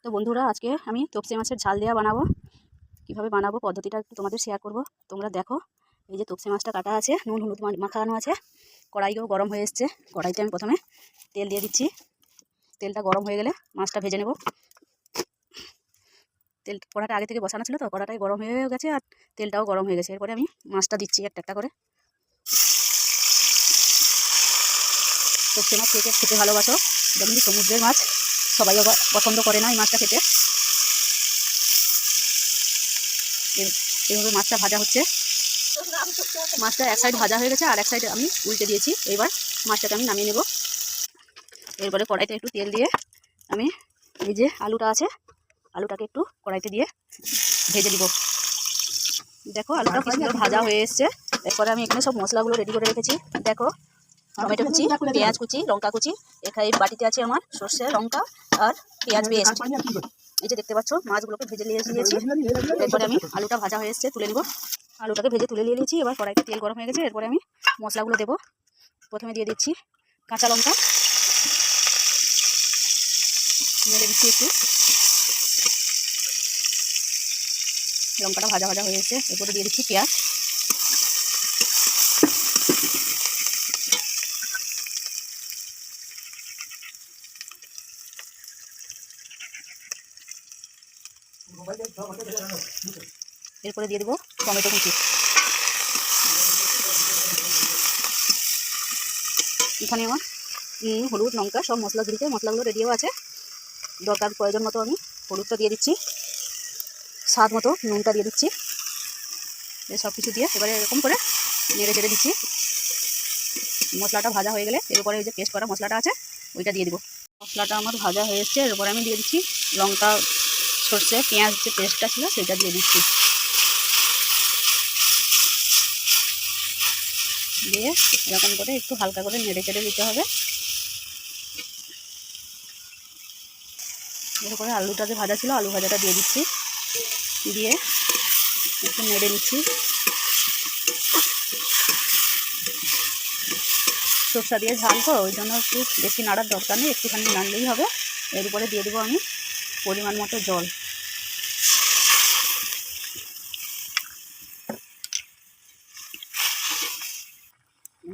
তো বন্ধুরা, আজকে আমি তপসে মাছের ঝাল দেওয়া বানাবো। কিভাবে বানাবো পদ্ধতিটা একটু তোমাদের শেয়ার করব। তোমরা দেখো, এই যে তপসে মাছটা কাটা আছে, নুন হলুদ মাখানো আছে, কড়াইও গরম হয়ে এসছে। কড়াইতে আমি প্রথমে তেল দিয়ে দিচ্ছি। তেলটা গরম হয়ে গেলে মাছটা ভেজে নেব। কড়াটা আগে থেকে বসানো ছিল, তো কড়াটাই গরম হয়ে গেছে আর তেলটাও গরম হয়ে গেছে। এরপরে আমি মাছটা দিচ্ছি একটা একটা করে। তপসে মাছ কে কে খেতে ভালোবাসো? এটা কিন্তু সমুদ্রের মাছ, সবাই পছন্দ করে না এই মাছটা খেতে। এইভাবে মাছটা ভাজা হচ্ছে। মাছটা এক সাইড ভাজা হয়ে গেছে আর এক সাইড আমি উল্টে দিয়েছি। এবার মাছটাকে আমি নামিয়ে নেব। এরপরে কড়াইতে একটু তেল দিয়ে আমি এই যে আলুটা আছে, আলুটাকে একটু কড়াইতে দিয়ে ভেজে দিব। দেখো, আলুটা কি সুন্দর ভাজা হয়ে এসছে। এরপরে আমি এখানে সব মশলাগুলো রেডি করে রেখেছি। দেখো, টমেটো কুচি, পেঁয়াজ কুচি, লঙ্কা কুচি। এখানে বাটিতে আছে আমার সর্ষে, লঙ্কা আর পেঁয়াজ পেস্ট। এই যে দেখতে পাচ্ছ, মাছগুলোকে ভেজে নিয়েছি। এরপরে আমি আলুটা ভাজা হয়ে এসছে, তুলে নেব। আলুটাকে ভেজে তুলে নিয়ে নিয়েছি। এবার কড়াইতে তেল গরম হয়ে গেছে। এরপরে আমি মশলাগুলো দেবো। প্রথমে দিয়ে দিচ্ছি কাঁচা লঙ্কা, নেড়ে দিচ্ছি একটু। লঙ্কাটা ভাজা ভাজা হয়ে গেছে। এরপরে দিয়ে দিচ্ছি পেঁয়াজ। এরপরে দিয়ে দেবো টমেটো কুচি। এখানে আমার হলুদ লঙ্কা সব মশলা দিতে মশলাগুলো রেডিও আছে। দরকার প্রয়োজন মতো আমি হলুদটা দিয়ে দিচ্ছি, স্বাদ মতো নুনটা দিয়ে দিচ্ছি। সব কিছু দিয়ে এবারে এরকম করে নেড়ে চেড়ে দিচ্ছি। মশলাটা ভাজা হয়ে গেলে এরপরে ওই যে পেস্ট করা মশলাটা আছে ওইটা দিয়ে দিব। মশলাটা আমার ভাজা হয়ে এসছে। এরপরে আমি দিয়ে দিচ্ছি লঙ্কা, সর্ষে, পেঁয়াজ যে পেস্টটা ছিল সেটা দিয়ে দিচ্ছি। দিয়ে এরকম করে একটু হালকা করে নেড়ে চেড়ে দিতে হবে। এরপরে আলুটা যে ভাজা ছিল আলু ভাজাটা দিয়ে দিচ্ছি, দিয়ে একটু নেড়ে নিচ্ছি। সরষা দিয়ে ঝাল তো, ওই জন্য একটু বেশি নাড়ার দরকার নেই, একটুখানি নাড়লেই হবে। এর উপরে দিয়ে দেবো আমি পরিমাণ মতো জল।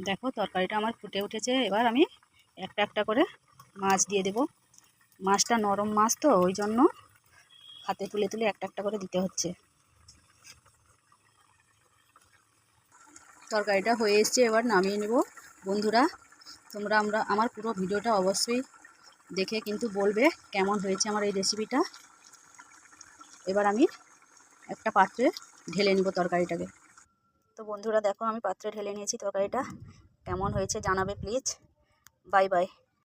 দেখো, তরকারিটা আমার ফুটে উঠেছে। এবার আমি একটা একটা করে মাছ দিয়ে দেব। মাছটা নরম মাছ তো, ওই জন্য হাতে তুলে তুলে একটা একটা করে দিতে হচ্ছে। তরকারিটা হয়ে এসছে, এবার নামিয়ে নেব। বন্ধুরা, তোমরা আমার পুরো ভিডিওটা অবশ্যই দেখে কিন্তু বলবে কেমন হয়েছে আমার এই রেসিপিটা। এবার আমি একটা পাত্রে ঢেলে নেব তরকারিটাকে। তো বন্ধুরা দেখো, আমি পাত্রে ঢেলে নিয়েছি তরকারিটা। কেমন হয়েছে জানাবে প্লিজ। Bye bye.